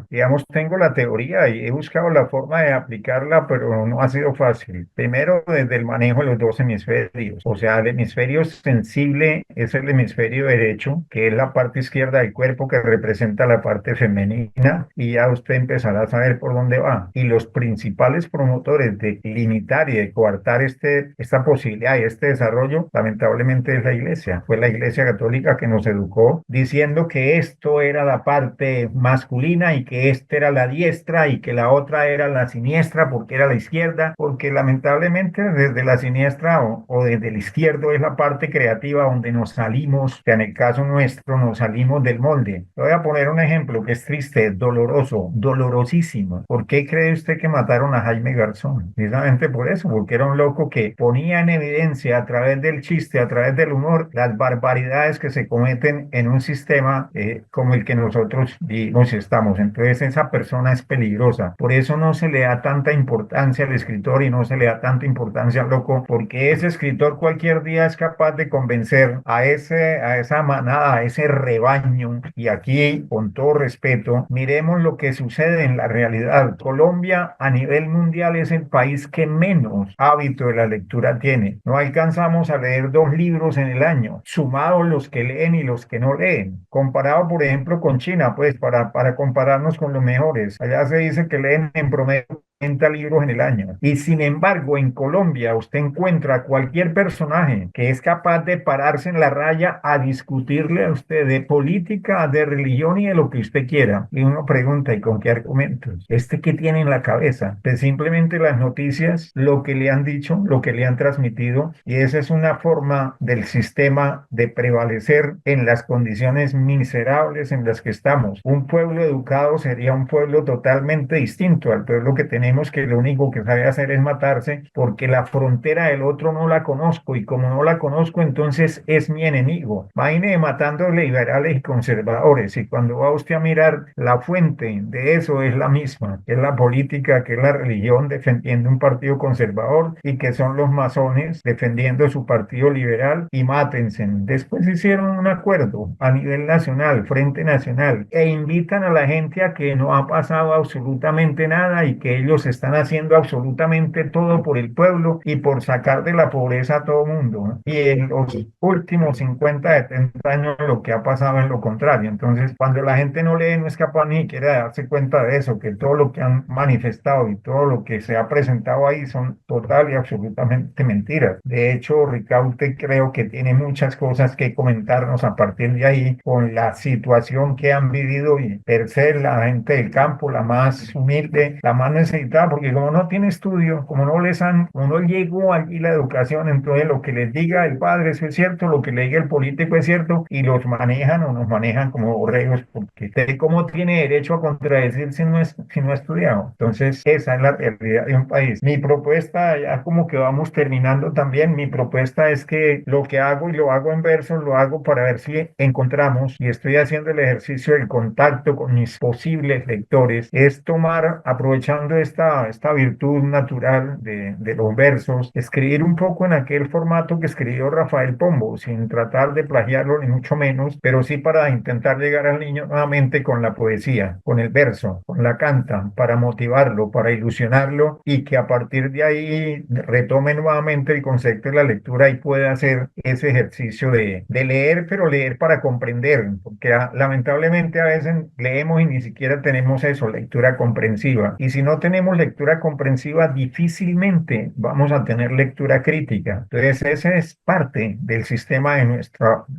digamos, tengo la teoría y he buscado la forma de aplicarla, pero no ha sido fácil. Primero, desde el manejo de los dos hemisferios. O sea, el hemisferio sensible es el hemisferio derecho, que es la parte izquierda del cuerpo que representa la parte femenina, y ya usted empezará a saber por dónde va. Y los principales promotores de limitar y de coartar esta posibilidad y este desarrollo, lamentablemente, es la Iglesia. Fue la Iglesia Católica que nos educó diciendo que esto era la parte masculina y que esta era la diestra y que la otra era la siniestra porque era la izquierda, porque lamentablemente desde la siniestra o desde el izquierdo es la parte creativa donde nos salimos, que en el caso nuestro nos salimos del molde. Le voy a poner un ejemplo que es triste, doloroso, dolorosísimo. ¿Por qué cree usted que mataron a Jaime Garzón? Precisamente por eso, porque era un loco que ponía en evidencia a través del chiste, a través del humor, las barbaridades que se cometen en un sistema como el que nosotros vivimos y estamos. Entonces esa persona es peligrosa. Por eso no se le da tanta importancia al escritor y no se le da tanta importancia al loco, porque ese escritor cualquier día es capaz de convencer a esa manada, a ese rebaño. Y aquí, con todo respeto, miremos lo que sucede en la realidad. Colombia a nivel mundial es el país que menos hábito de la lectura tiene. No alcanzamos a leer 2 libros en el año, sumados los que leen y los que no leen. Comparado, por ejemplo, con China, pues para compararnos con los mejores. Allá se dice que leen en promedio 40 libros en el año. Y sin embargo, en Colombia usted encuentra cualquier personaje que es capaz de pararse en la raya a discutirle a usted de política, de religión y de lo que usted quiera. Y uno pregunta, ¿y con qué argumentos? ¿Qué tiene en la cabeza? Pues simplemente las noticias, lo que le han dicho, lo que le han transmitido. Y esa es una forma del sistema de prevalecer en las condiciones miserables en las que estamos. Un pueblo educado sería un pueblo totalmente distinto al pueblo que tenemos, que lo único que sabe hacer es matarse, porque la frontera del otro no la conozco, y como no la conozco, entonces es mi enemigo. Vaine matando liberales y conservadores, y cuando va usted a mirar la fuente de eso es la misma, que es la política, que es la religión defendiendo un partido conservador, y que son los masones defendiendo su partido liberal, y mátense. Después hicieron un acuerdo a nivel nacional, Frente Nacional, e invitan a la gente a que no ha pasado absolutamente nada y que ellos están haciendo absolutamente todo por el pueblo y por sacar de la pobreza a todo mundo. Y en los últimos 50, 70 años lo que ha pasado es lo contrario. Entonces, cuando la gente no lee, no es capaz ni siquiera de darse cuenta de eso, que todo lo que han manifestado y todo lo que se ha presentado ahí son total y absolutamente mentiras. De hecho, Ricaurte creo que tiene muchas cosas que comentarnos a partir de ahí con la situación que han vivido, y per se la gente del campo, la más humilde, la más necesitada, porque como no tiene estudio, como como no llegó allí la educación, entonces lo que les diga el padre eso es cierto, lo que le diga el político es cierto, y los manejan o nos manejan como borregos, porque usted cómo tiene derecho a contradecir si no ha estudiado. Entonces esa es la realidad de un país. Mi propuesta, ya como que vamos terminando también, mi propuesta es que lo que hago, y lo hago en versos, lo hago para ver si encontramos, y estoy haciendo el ejercicio del contacto con mis posibles lectores, es tomar, aprovechando esta virtud natural de los versos, escribir un poco en aquel formato que escribió Rafael Pombo, sin tratar de plagiarlo ni mucho menos, pero sí para intentar llegar al niño nuevamente con la poesía, con el verso, con la canta, para motivarlo, para ilusionarlo, y que a partir de ahí retome nuevamente el concepto de la lectura y pueda hacer ese ejercicio de leer, pero leer para comprender, porque lamentablemente a veces leemos y ni siquiera tenemos eso, lectura comprensiva. Y si no tenemos tenemos lectura comprensiva, difícilmente vamos a tener lectura crítica. Entonces, ese es parte del sistema de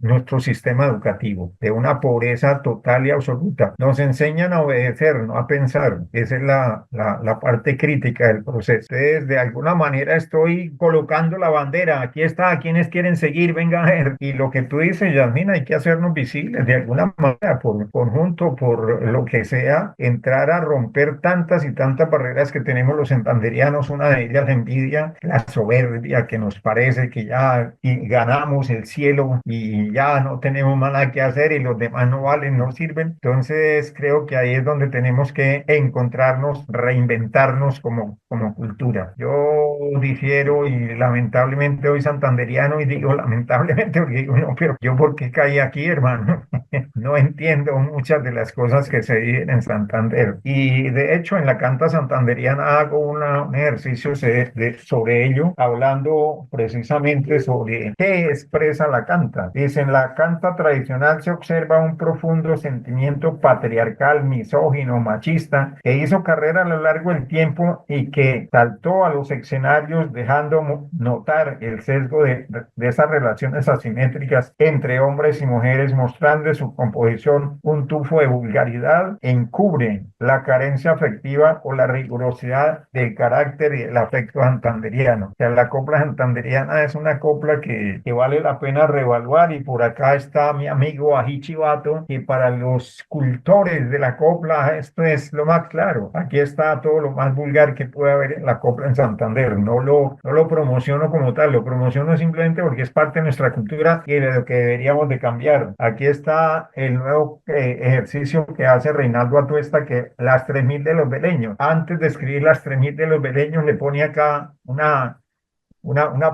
nuestro sistema educativo, de una pobreza total y absoluta. Nos enseñan a obedecer, no a pensar. Esa es la parte crítica del proceso. Entonces, de alguna manera estoy colocando la bandera. Aquí está, quienes quieren seguir, vengan a ver. Y lo que tú dices, Yasmina, hay que hacernos visibles de alguna manera, por conjunto, por lo que sea, entrar a romper tantas y tantas barreras que tenemos los santanderianos. Una de ellas la envidia, la soberbia, que nos parece que ya ganamos el cielo y ya no tenemos más nada que hacer y los demás no valen, no sirven. Entonces creo que ahí es donde tenemos que encontrarnos, reinventarnos como cultura. Yo difiero y lamentablemente hoy santanderiano, y digo lamentablemente porque digo, no, pero yo por qué caí aquí, hermano. No entiendo muchas de las cosas que se viven en Santander. Y de hecho en la canta santanderiana hago un ejercicio sobre ello, hablando precisamente sobre qué expresa la canta. Dice, en la canta tradicional se observa un profundo sentimiento patriarcal, misógino, machista, que hizo carrera a lo largo del tiempo y que saltó a los escenarios dejando notar el sesgo de esas relaciones asimétricas entre hombres y mujeres, mostrando en su composición un tufo de vulgaridad, encubre la carencia afectiva o la rigurosidad del carácter y el afecto santanderiano. O sea, la copla santanderiana es una copla que vale la pena reevaluar, y por acá está mi amigo Ajichivato, y para los cultores de la copla esto es lo más claro. Aquí está todo lo más vulgar que puede haber en la copla en Santander. No lo promociono como tal, lo promociono simplemente porque es parte de nuestra cultura y de lo que deberíamos de cambiar. Aquí está el nuevo ejercicio que hace Reinaldo Atuesta, que las 3000 de los beleños. Antes de escribir las 3000 de los beleños le pone acá una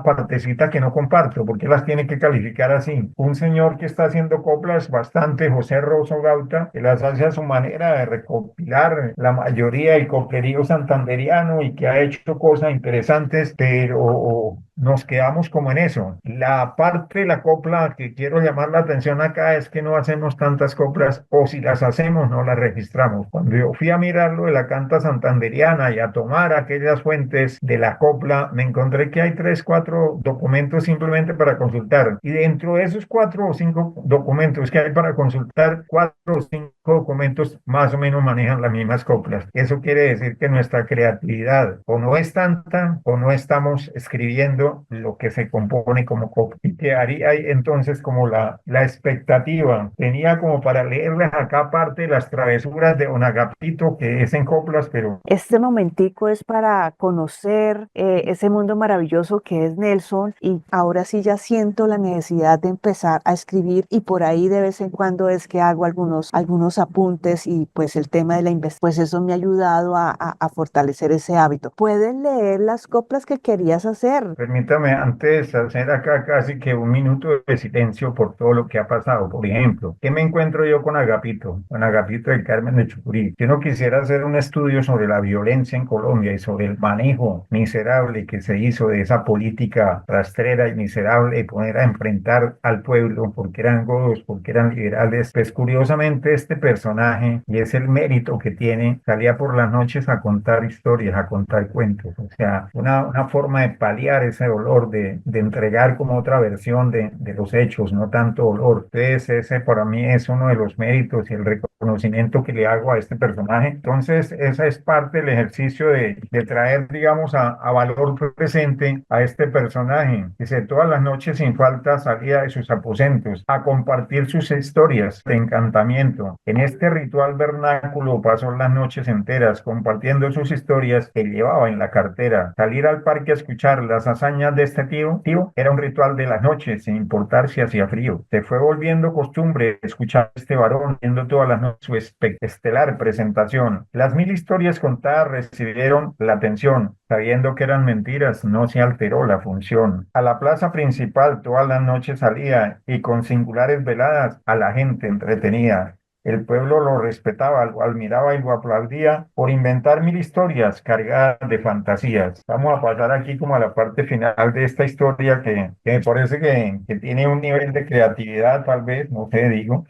partecita que no comparto, porque las tiene que calificar así. Un señor que está haciendo coplas bastante, José Rosso Gauta, que las hace a su manera de recopilar la mayoría del coplerío santanderiano y que ha hecho cosas interesantes, pero nos quedamos como en eso. La parte de la copla que quiero llamar la atención acá es que no hacemos tantas coplas, o si las hacemos no las registramos. Cuando yo fui a mirar lo de la canta santanderiana y a tomar aquellas fuentes de la copla, me encontré que hay 3, 4 documentos simplemente para consultar, y dentro de esos 4 o 5 documentos que hay para consultar, 4 o 5 documentos más o menos manejan las mismas coplas. Eso quiere decir que nuestra creatividad o no es tanta o no estamos escribiendo lo que se compone como copla. Y quedaría ahí entonces como la expectativa. Tenía como para leerles acá parte de las travesuras de Don Agapito, que es en coplas, pero Este momentico es para conocer ese mundo maravilloso que es Nelson, y ahora sí ya siento la necesidad de empezar a escribir, y por ahí de vez en cuando es que hago algunos apuntes, y pues el tema de la investigación, pues eso me ha ayudado a fortalecer ese hábito. ¿Puedes leer las coplas que querías hacer? permítame antes hacer acá casi que un minuto de silencio por todo lo que ha pasado. Por ejemplo, ¿qué me encuentro yo con Agapito? Con Agapito del Carmen de Chucurí. Si uno quisiera hacer un estudio sobre la violencia en Colombia y sobre el manejo miserable que se hizo de esa política rastrera y miserable de poner a enfrentar al pueblo porque eran godos, porque eran liberales, pues curiosamente este personaje, y es el mérito que tiene, salía por las noches a contar historias, a contar cuentos. O sea, una forma de paliar ese dolor, de entregar como otra versión de los hechos, no tanto dolor. Entonces, ese para mí es uno de los méritos y el reconocimiento que le hago a este personaje. Entonces, esa es parte del ejercicio de traer, digamos, a valor presente a este personaje. Dice, todas las noches sin falta salía de sus aposentos a compartir sus historias de encantamiento. En este ritual vernáculo pasó las noches enteras compartiendo sus historias que llevaba en la cartera. Salir al parque a escuchar las hazañas de este tío era un ritual de las noches, sin importar si hacía frío. Se fue volviendo costumbre escuchar a este varón viendo todas las noches su estelar presentación. Las 1000 historias contadas recibieron la atención. Sabiendo que eran mentiras, no se alteró la función. A la plaza principal todas las noches salía y con singulares veladas a la gente entretenía. El pueblo lo respetaba, lo admiraba y lo aplaudía por inventar mil historias cargadas de fantasías. Vamos a pasar aquí como a la parte final de esta historia que me parece que tiene un nivel de creatividad, tal vez, no sé, digo,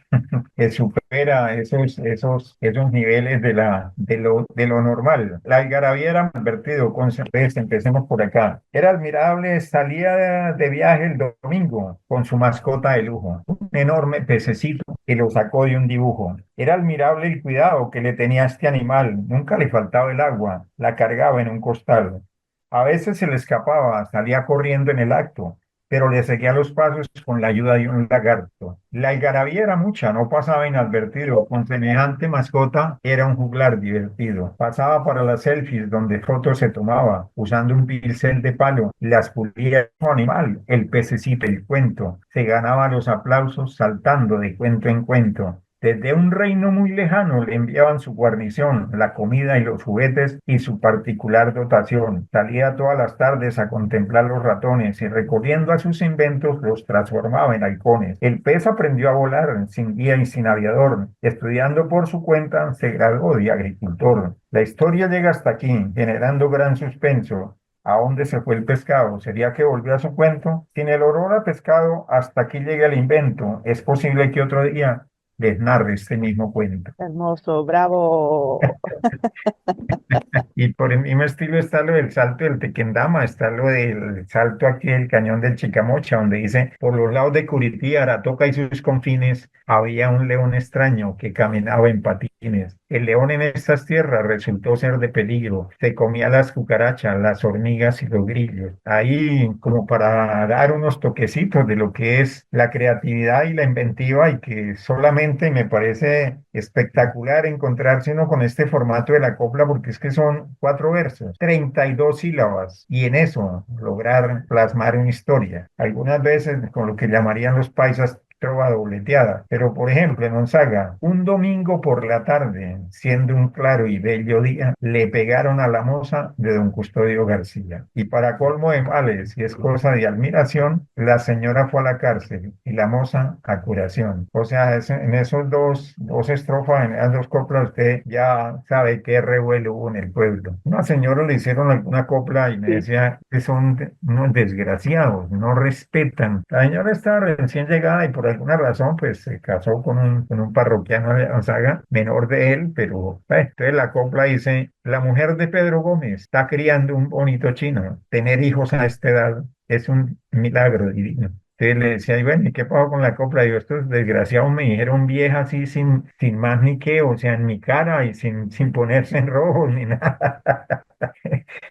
que supera esos niveles de lo normal. La algarabía era advertido, empecemos por acá. Era admirable, salía de viaje el domingo con su mascota de lujo, un enorme pececito que lo sacó de un dibujo. Era admirable el cuidado que le tenía a este animal, nunca le faltaba el agua, la cargaba en un costal. A veces se le escapaba, salía corriendo en el acto, pero le seguía los pasos con la ayuda de un lagarto. La algarabía era mucha, no pasaba inadvertido. Con semejante mascota era un juglar divertido. Pasaba para las selfies donde fotos se tomaba, usando un pincel de palo, las pulía su animal, el pececito, el cuento. Se ganaba los aplausos saltando de cuento en cuento. Desde un reino muy lejano le enviaban su guarnición, la comida y los juguetes y su particular dotación. Salía todas las tardes a contemplar los ratones y recorriendo a sus inventos los transformaba en halcones. El pez aprendió a volar sin guía y sin aviador. Estudiando por su cuenta, se graduó de agricultor. La historia llega hasta aquí, generando gran suspenso. ¿A dónde se fue el pescado? ¿Sería que volvió a su cuento? Sin el olor a pescado, hasta aquí llega el invento. Es posible que otro día les narre este mismo cuento. Hermoso, bravo. Y por el mismo estilo está lo del salto del Tequendama, está lo del salto aquí del cañón del Chicamocha, donde dice, por los lados de Curití, Aratoca y sus confines, había un león extraño que caminaba en patines. El león en estas tierras resultó ser de peligro, se comía las cucarachas, las hormigas y los grillos. Ahí, como para dar unos toquecitos de lo que es la creatividad y la inventiva, y que solamente me parece espectacular encontrarse uno con este formato de la copla, porque es que son 4 versos, 32 sílabas, y en eso lograr plasmar una historia. Algunas veces con lo que llamarían los paisas trova dobleteada. Pero, por ejemplo, en Gonzaga, un domingo por la tarde, siendo un claro y bello día, le pegaron a la moza de don Custodio García. Y para colmo de males, y es cosa de admiración, la señora fue a la cárcel y la moza a curación. O sea, en esos dos estrofas, en esas dos coplas, usted ya sabe qué revuelo hubo en el pueblo. Una señora le hicieron alguna copla y me decía que son unos desgraciados, no respetan. La señora estaba recién llegada y por alguna razón pues se casó con un parroquiano de Gonzaga, menor de él, pero entonces la copla dice, la mujer de Pedro Gómez está criando un bonito chino. Tener hijos a esta edad es un milagro divino. Entonces le decía, y bueno, ¿y qué pasó con la copla? Digo, estos desgraciados me dijeron vieja así sin más ni qué, o sea, en mi cara y sin ponerse en rojo ni nada.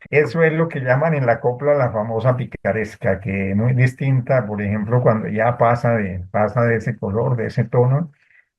Eso es lo que llaman en la copla la famosa picaresca, que es muy distinta, por ejemplo, cuando ya pasa de ese color, de ese tono.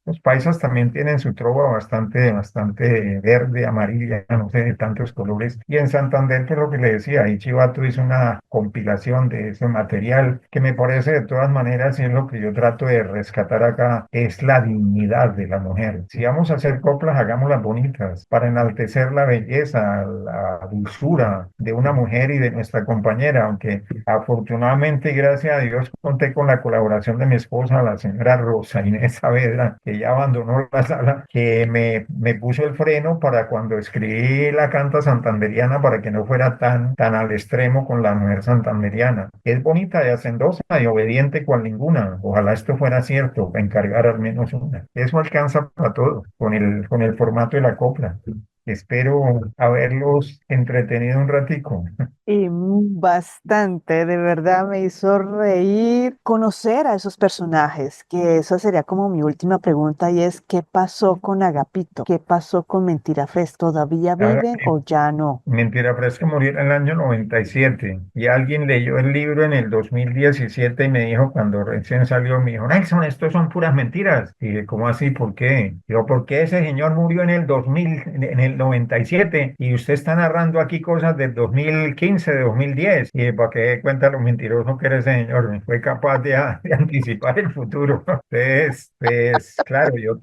Los paisas también tienen su trova bastante verde, amarilla, no sé, de tantos colores. Y en Santander, que es lo que le decía, ahí Chivato hizo una compilación de ese material que me parece de todas maneras, y es lo que yo trato de rescatar acá, es la dignidad de la mujer. Si vamos a hacer coplas, hagámoslas bonitas, para enaltecer la belleza, la dulzura de una mujer y de nuestra compañera, aunque afortunadamente y gracias a Dios conté con la colaboración de mi esposa, la señora Rosa Inés Saavedra, que ya abandonó la sala, que me puso el freno para cuando escribí la canta santanderiana, para que no fuera tan al extremo con la mujer santanderiana. Es bonita y hacendosa y obediente cual ninguna. Ojalá esto fuera cierto, encargar al menos una. Eso alcanza para todo con el formato de la copla. Espero haberlos entretenido un ratico. Y bastante, de verdad me hizo reír conocer a esos personajes, que esa sería como mi última pregunta y es, ¿qué pasó con Agapito? ¿Qué pasó con Mentira Fresca? ¿Todavía viven o ya no? Mentira Fresca murió en el año 97 y alguien leyó el libro en el 2017 y me dijo, cuando recién salió, me dijo, Nelson, estos son puras mentiras. Y dije, ¿cómo así? ¿Por qué? Digo, ¿por qué ese señor murió en el el 97 y usted está narrando aquí cosas del 2015, de 2010 y para qué cuenta lo mentiroso que eres, señor, fue capaz de anticipar el futuro. Entonces, pues, claro, yo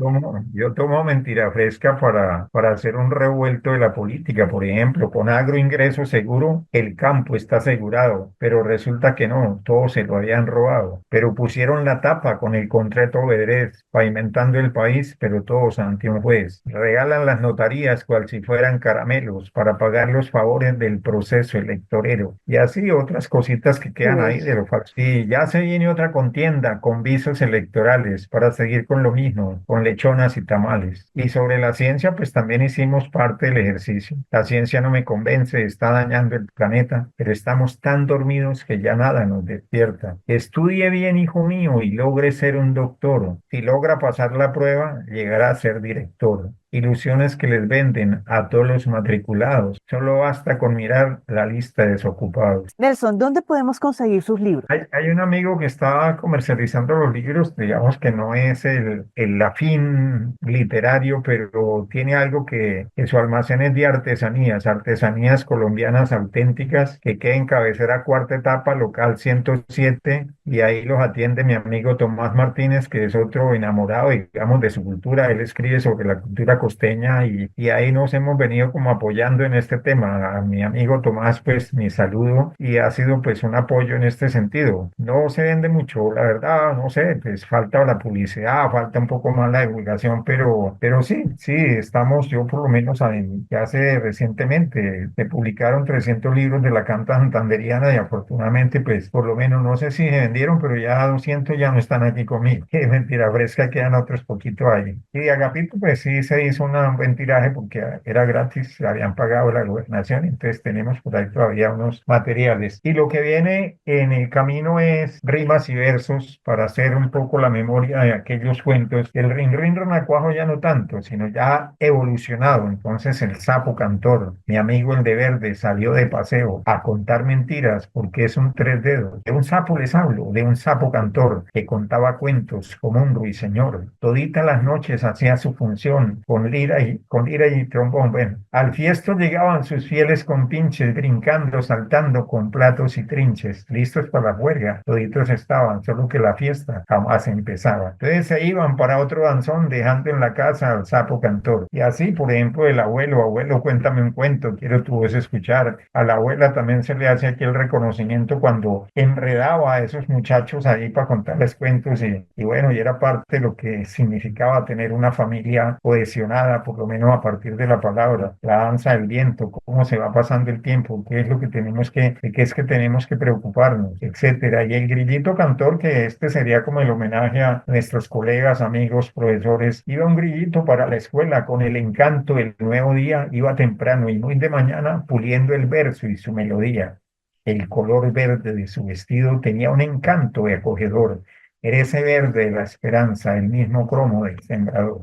tomo mentira fresca para hacer un revuelto de la política. Por ejemplo, con agroingreso seguro, el campo está asegurado, pero resulta que no, todo se lo habían robado. Pero pusieron la tapa con el contrato Bedrés, pavimentando el país, pero todos ante un juez. Regalan las notarías cual si fueran caramelos para pagar los favores del proceso electorero. Y así otras cositas que quedan ahí Uy, de lo falso. Y ya se viene otra contienda con visos electorales para seguir con lo mismo, con lechonas y tamales. Y sobre la ciencia, pues también hicimos parte del ejercicio. La ciencia no me convence, está dañando el planeta, pero estamos tan dormidos que ya nada nos despierta. Estudie bien, hijo mío, y logre ser un doctor. Si logra pasar la prueba, llegará a ser director. Ilusiones que les venden a todos los matriculados. Solo basta con mirar la lista de desocupados. Nelson, ¿dónde podemos conseguir sus libros? Hay un amigo que está comercializando los libros, digamos que no es el afín literario, pero tiene algo que su almacén es de artesanías, artesanías colombianas auténticas, que queda en cabecera cuarta etapa, local 107, y ahí los atiende mi amigo Tomás Martínez, que es otro enamorado, digamos, de su cultura. Él escribe sobre la cultura costeña y ahí nos hemos venido como apoyando en este tema. A mi amigo Tomás, pues mi saludo y ha sido pues un apoyo en este sentido. No se vende mucho, la verdad, no sé, pues falta la publicidad, falta un poco más la divulgación, pero sí, estamos, yo por lo menos ya hace recientemente, se publicaron 300 libros de la canta santanderiana y afortunadamente pues por lo menos no sé si se vendieron, pero ya 200 ya no están aquí conmigo. Qué mentira fresca, quedan otros poquitos ahí. Y de Agapito pues sí se hizo un buen tiraje porque era gratis, habían pagado la gobernación, entonces tenemos por ahí todavía unos materiales. Y lo que viene en el camino es rimas y versos para hacer un poco la memoria de aquellos cuentos. El rin rin renacuajo ya no tanto, sino ya evolucionado. Entonces el sapo cantor, mi amigo el de verde, salió de paseo a contar mentiras porque es un tres dedos. De un sapo les hablo, de un sapo cantor que contaba cuentos como un ruiseñor. Todita las noches hacía su función con lira y trombón. Bueno, al fiesto llegaban sus fieles compinches, brincando, saltando con platos y trinches, listos para la juerga. Toditos estaban, solo que la fiesta jamás empezaba. Entonces se iban para otro danzón, dejando en la casa al sapo cantor. Y así, por ejemplo, el abuelo, cuéntame un cuento, quiero tu voz escuchar. A la abuela también se le hace aquí el reconocimiento cuando enredaba a esos muchachos ahí para contarles cuentos y bueno, y era parte de lo que significaba tener una familia cohesionada, por lo menos a partir de la palabra, la danza del viento, cómo se va pasando el tiempo, qué es lo que de qué es que tenemos que preocuparnos, etcétera. Y el grillito cantor, que este sería como el homenaje a nuestros colegas, amigos, profesores, iba un grillito para la escuela con el encanto del nuevo día, iba temprano y muy de mañana puliendo el verso y su melodía. El color verde de su vestido tenía un encanto de acogedor. Era ese verde de la esperanza, el mismo cromo del sembrador.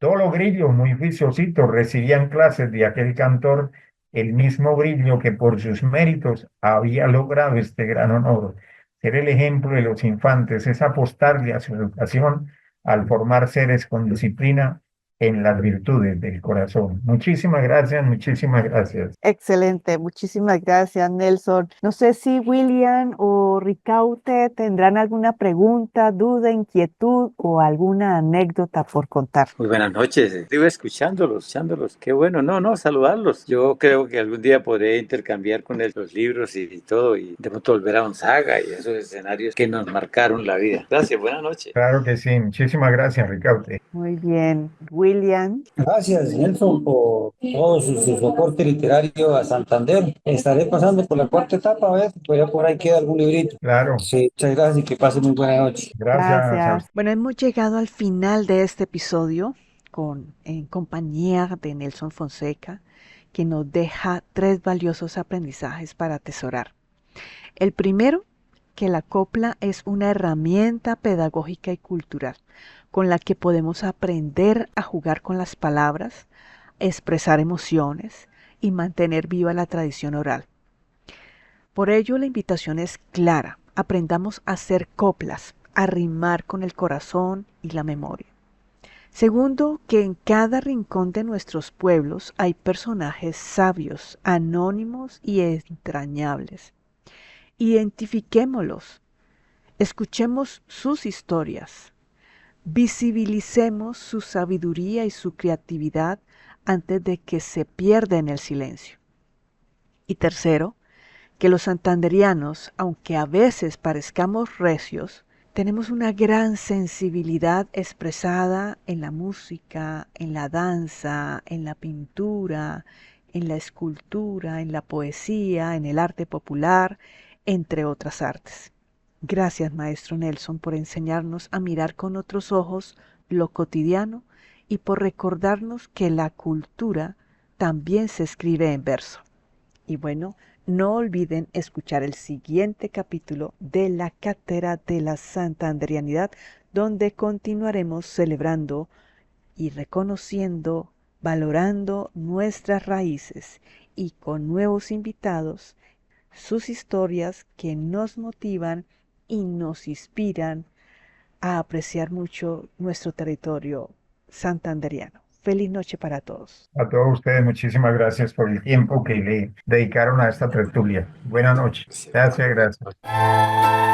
Todos los grillos muy juiciositos recibían clases de aquel cantor, el mismo grillo que por sus méritos había logrado este gran honor. Ser el ejemplo de los infantes es apostarle a su educación al formar seres con disciplina en las virtudes del corazón. Muchísimas gracias, muchísimas gracias. Excelente, muchísimas gracias, Nelson. No sé si William o Ricaute tendrán alguna pregunta, duda, inquietud o alguna anécdota por contar. Muy buenas noches. Estuve escuchándolos. Qué bueno. No, saludarlos. Yo creo que algún día podré intercambiar con él los libros y todo y de pronto volver a Gonzaga y esos escenarios que nos marcaron la vida. Gracias, buenas noches. Claro que sí, muchísimas gracias, Ricardo. Muy bien, William. Gracias, Nelson, por todo su soporte literario a Santander. Estaré pasando por la cuarta etapa, a ver, pues por ahí queda algún librito. Claro, Sí, muchas gracias y que pasen muy buena noche. gracias. Gracias. Bueno, hemos llegado al final de este episodio en compañía de Nelson Fonseca, que nos deja 3 valiosos aprendizajes para atesorar. El primero, que la copla es una herramienta pedagógica y cultural con la que podemos aprender a jugar con las palabras, expresar emociones y mantener viva la tradición oral. Por ello, la invitación es clara: aprendamos a hacer coplas, a rimar con el corazón y la memoria. Segundo, que en cada rincón de nuestros pueblos hay personajes sabios, anónimos y entrañables. Identifiquémoslos, escuchemos sus historias, visibilicemos su sabiduría y su creatividad antes de que se pierda en el silencio. Y tercero, que los santanderianos, aunque a veces parezcamos recios, tenemos una gran sensibilidad expresada en la música, en la danza, en la pintura, en la escultura, en la poesía, en el arte popular, entre otras artes. Gracias, maestro Nelson, por enseñarnos a mirar con otros ojos lo cotidiano y por recordarnos que la cultura también se escribe en verso. Y bueno, no olviden escuchar el siguiente capítulo de la Cátedra de la Santanderianidad, donde continuaremos celebrando y reconociendo, valorando nuestras raíces y con nuevos invitados, sus historias que nos motivan y nos inspiran a apreciar mucho nuestro territorio santanderiano. Feliz noche para todos. A todos ustedes, muchísimas gracias por el tiempo que le dedicaron a esta tertulia. Buenas noches. Gracias, gracias.